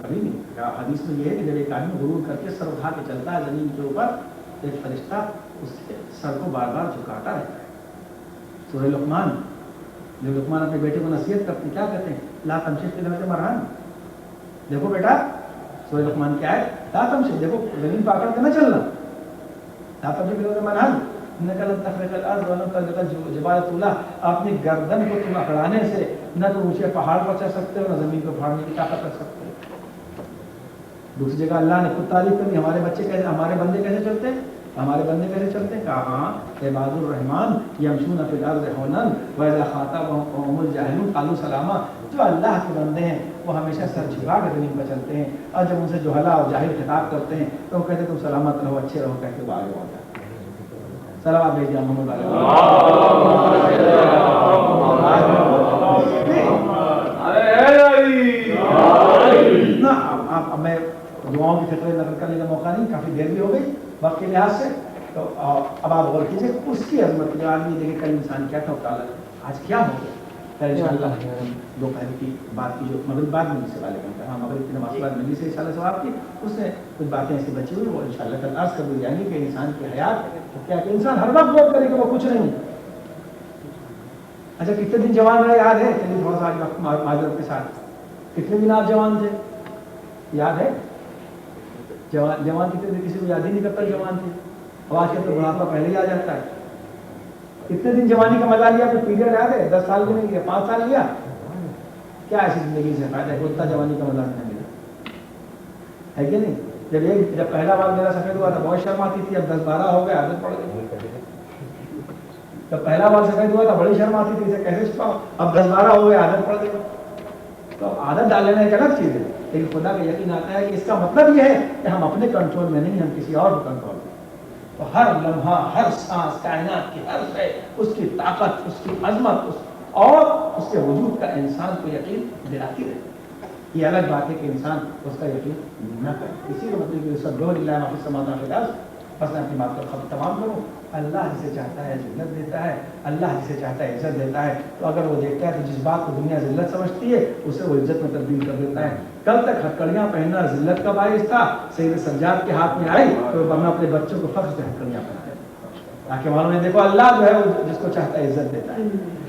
کبھی نہیں حدیث میں یہ ہے کہ جب ایک آدمی غرور کر کے سر اٹھا کے چلتا ہے زمین کے اوپر ایک فرشتہ اس کے سر کو بار بار جھکاتا رہتا ہے. سورہ لقمان جب لقمان اپنے بیٹے کو نصیحت کرتے ہیں کیا کہتے ہیں لا تمشی فی الارض مرحا. دیکھو بیٹا سورہ لقمان کیا ہے لا تمشی, دیکھو زمین پہ آکڑ کے نہ چلنا. لا تمشی فی الارض مرحا انک لن تخرق الارض ولن تخرق الجبال طولا. اپنی گردن کو تم اکڑانے سے نہ تو اونچے پہاڑ پر چڑھ سکتے ہو نہ زمین کو پھاڑنے کی طاقت رکھ سکتے ہو. دوسری جگہ اللہ نے خود تعریف کری ہمارے بچے کیسے ہمارے بندے کیسے چلتے ہیں کہا ہاں عباد الرحمن یمشون فی الارض ہونا واذا خاطبهم الجاہلون قالوا سلاما. جو اللہ کے بندے ہیں وہ ہمیشہ سر جھکا کر زمین پر چلتے ہیں اور جب ان سے جہلا اور جاہل خطاب کرتے ہیں تو وہ کہتے ہیں تم سلامت رہو اچھے رہو کہتے وہ آگے بڑھتا ہے. صلوات بھیجیے محمد علیہ اب میں دعاؤں کی فکر نقل کرنے کا موقع نہیں, کافی دیر بھی ہو گئی وقت کے لحاظ سے. تو اب آپ غور کیجیے اس کی عظمت جو آدمی دیکھے کل انسان کیا تھا تعالیٰ آج کیا ہو گیا. پھر انشاءاللہ دوپہر کی بات کی جو مغرب بعد میں سے والے کا ہاں مغرب کی نماز بعد میں سے انشاءاللہ ثواب کی اس نے کچھ باتیں ایسی بچی ہوئی وہ انشاءاللہ کل عرض کر دی جائیں گی کہ انسان کی حیات کیا کہ انسان ہر وقت غور کرے کہ وہ کچھ نہیں. اچھا کتنے دن جوان رہے یاد ہے چلیے تھوڑا سا وقت معذرت کے ساتھ کتنے دن آپ جوان تھے یاد ہے؟ جوان کتنے دن کسی کو یاد ہی نہیں کرتا جوان تھے. اور آج کل تو بڑھاپا پہلے ہی آ جاتا ہے. کتنے دن جوانی کا مزہ لیا کوئی پیریڈ یاد ہے 10 سال بھی نہیں لیا 5 سال لیا کیا ایسی زندگی سے فائدہ ہے اتنا جوانی کا مزہ نہیں ملا ہے کہ نہیں. جب پہلا بار میرا سفید ہوا تھا بہت شرم آتی تھی اب 10-12 ہو گئے عادت پڑ گئی. جب پہلا بار سفید ہوا تھا بڑی شرم آتی تھی اسے کیسے چھپاؤ اب 10-12 ہو گئے عادت پڑ گئی. تو عادت ڈال لینا ایک الگ چیز ہے لیکن خدا کا یقین آتا ہے کہ اس کا مطلب یہ ہے کہ ہم اپنے کنٹرول میں نہیں ہم کسی اور کو کنٹرول میں. تو ہر لمحہ ہر سانس کائنات کی ہر شے اس کی طاقت اس کی عظمت اور اس کے وجود کا انسان کو یقین دلاتی رہے. یہ الگ بات ہے کہ انسان اس کا یقین نہ کرے. اسی کا مطلب کہ سب اللہ معافی سماعت کے داس بس میں اپنی بات کو خبر تمام کروں. اللہ جسے چاہتا ہے ذلت دیتا ہے اللہ جسے چاہتا ہے عزت دیتا ہے. تو اگر وہ دیکھتا ہے تو جس بات کو دنیا ذلت سمجھتی ہے اسے وہ عزت میں تبدیل کر دیتا ہے. کل تک ہتکڑیاں پہننا ذلت کا باعث تھا سید سجاد کے ہاتھ میں آئی تو ہم اپنے بچوں کو فخر سے ہتکڑیاں پہنتے تاکہ معلوم ہے دیکھو اللہ جو ہے وہ جس کو چاہتا ہے عزت دیتا ہے.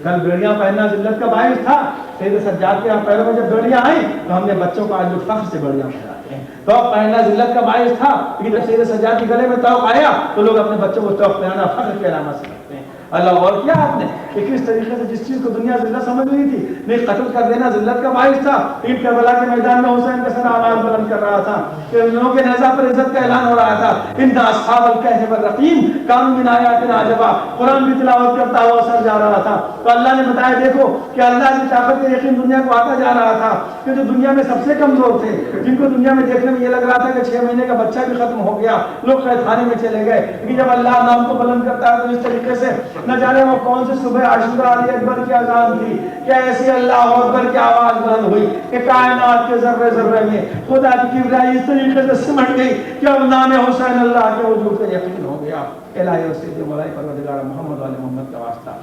کل بیڑیاں پہننا ذلت کا باعث تھا سید سجاد کے پیروں میں جب بیڑیاں آئیں تو ہم نے بچوں کو آج فخر سے بیڑیاں پہناتے ہیں. تو پہننا ذلت کا باعث تھا لیکن جب سید سجاد کے گلے میں توق آیا تو لوگ اپنے بچوں کو توق پہنانا فخر کی علامت سمجھتے ہیں. اللہ اور کیا آپ نے کہ کس طریقے سے جس چیز کو دنیا ذلت سمجھ رہی تھی نہیں قتل کر دینا ذلت کا باعث تھا لیکن کربلا کے میدان میں حسین کا سر آواز بلند کر رہا تھا کہ ان لوگوں کے نیزہ پر عزت کا اعلان ہو رہا تھا. ان اصحاب الکہف والرقیم کانوا من آیاتنا عجبا. قرآن کی تلاوت کرتا ہوا سر جا رہا تھا تو اللہ نے بتایا دیکھو کہ اللہ کی طاقت کا یقین دنیا کو آتا جا رہا تھا کہ جو دنیا میں سب سے کمزور تھے جن کو دنیا میں دیکھنے میں یہ لگ رہا تھا کہ 6 مہینے کا بچہ بھی ختم ہو گیا لوگ قید خانے میں چلے گئے لیکن جب اللہ نام کو بلند کرتا ہے تو اس طریقے سے نہ جانے وہ کون سے صبح عاشورہ علی اکبر کی اذان تھی کہ ایسی اللہ اکبر کی آواز بلند ہوئی کہ کائنات کے ذرے ذرے میں خدا کی کبریائی اس طریقے سے سمٹ گئی کہ اب نام حسین اللہ کے وجود کا یقین ہو گیا. الہی و سید مولائی پروردگار محمد علیہ محمد کا واسطہ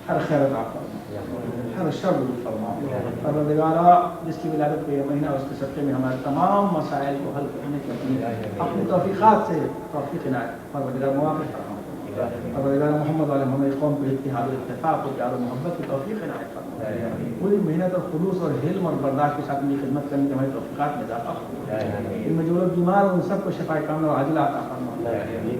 ہر خیر عطا فرما ہر شر دور فرما. پروردگارا جس کی ولادت کا یہ مہینہ اس کے صدقے میں ہمارے تمام مسائل کو حل کرنے کے لیے اپنی توفیقات سے توفیق عنایت پروردگار موافق فرما. پروردگار محمد علیہ ہمیں قوم کو اتحاد و اتفاق و پیار و محبت کی توفیق عنایت فرما، پوری محنت اور خلوص اور حلم اور برداشت کے ساتھ ان کی خدمت کرنے کی ہماری توفیقات میں اضافہ فرما، ان میں جو لوگ بیمار ہیں ان سب کو شفا کاملہ اور عاجلہ عطا فرما،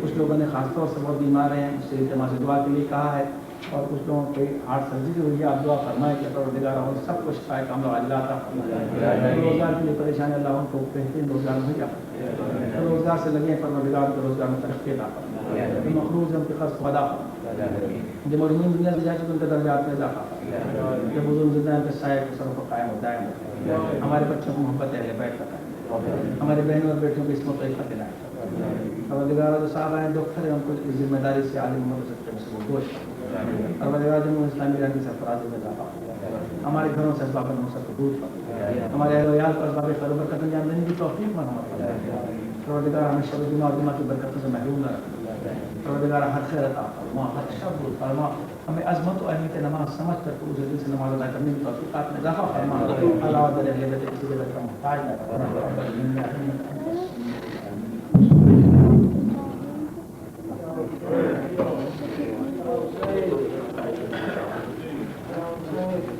کچھ لوگوں نے خاص طور سے بہت بیمار ہیں اس سے التماس دعا کے لیے کہا ہے، اور کچھ لوگوں کے ہارٹ سرجری ہوئی ہے، آپ دعا فرمائیں کہ پروردگار ان سب کو شفا کاملہ و عاجلہ عطا فرمائے، روزگار کے لیے پریشان اللہ ان کو بہترین روزگار مہیا فرمائے، روزگار سے لگے پروردگار کے روزگار میں ترقی عطا فرمائے، مخلوق ان کے قرض کو ادا فرمائے، جب مرحومین دنیا سے جا چکے ان کے درجات میں اضافہ فرمائے، جب بزرگ زندہ ان کے سائے کے سروں کو قائم و دائم رکھے، ہمارے بچوں کو محبت اہل بیت کا ہمارے بہنوں اور بیٹوں کو اس موقع فتح عنایت فرمائے، پروردگار جو صاحب ہیں ڈاکٹر ہیں ان کو اس ذمہ داری سے عالم محمد صلی اللہ علیہ وسلم سے گوش فرمائے، پروردگار جمہوریہ اسلامی ایران کی سرفراز میں اضافہ فرمائے، ہمارے گھروں سے اسباب نصرت کو دور فرمائے، ہمارے اہل و عیال کو اسباب خیر و برکت انجام دینے کی توفیق مرحمت فرمائے، پروردگار ہمیں شب جمعہ اور جمعہ کی برکتوں سے محروم نہ رکھے، پروردگار ہر خیر عطا فرما، ہر شر دور فرما، ہمیں عظمت و اہمیت نماز سمجھ کر پورے دل سے نماز ادا کرنے کی توفیقات میں اضافہ فرما، اللہ تعالی اہل بیت کسی جگہ کا محتاج نہ فرما،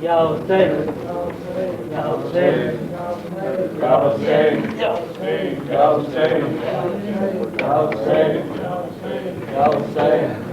یا حسین یا حسین یا حسین یا حسین یا حسین یا حسین یا حسین